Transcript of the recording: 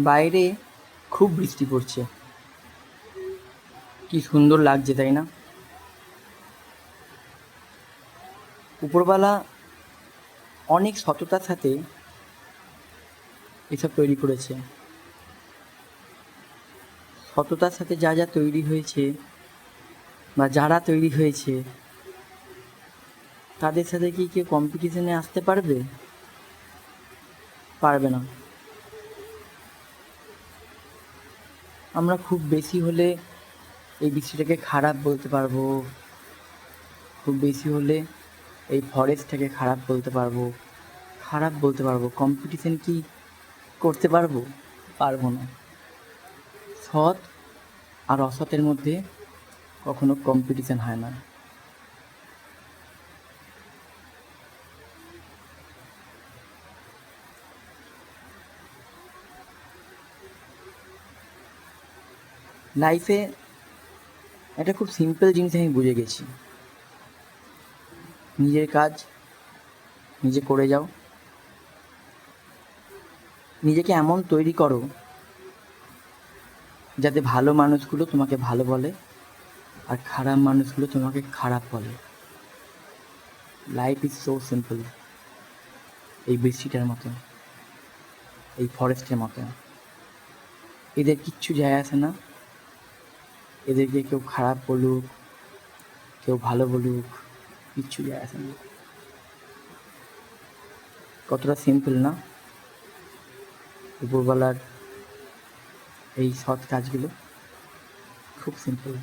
বাইরে খুব বৃষ্টি পড়ছে। কি সুন্দর লাগছে, তাই না? উপরওয়ালা অনেক সততার সাথে এসব তৈরি করেছে। সততার সাথে যা যা তৈরি হয়েছে বা যারা তৈরি হয়েছে তাদের সাথে কি কেউ কম্পিটিশনে আসতে পারবে? পারবে না। আমরা খুব বেশি হলে এই বৃষ্টিটাকে খারাপ বলতে পারবো, খুব বেশি হলে এই ফরেস্টটাকে খারাপ বলতে পারবো, কম্পিটিশন কি করতে পারবো? পারবো না। সৎ আর অসতের মধ্যে কখনো কম্পিটিশন হয় না। লাইফে একটা খুব সিম্পল জিনিস আমি বুঝে গেছি, নিজের কাজ নিজে করে যাও, নিজেকে এমন তৈরি করো যাতে ভালো মানুষগুলো তোমাকে ভালো বলে আর খারাপ মানুষগুলো তোমাকে খারাপ বলে। Life is so simple. এই বৃষ্টিটার মতন, এই ফরেস্টের মতন, এদের কিচ্ছু যায় আসে না এদেরকে কেউ খারাপ বলুক কেউ ভালো বলুক, কিচ্ছু যায় আসে না। কতটা সিম্পল না উপরওয়ালার এই সৎ কাজগুলো? খুব সিম্পল।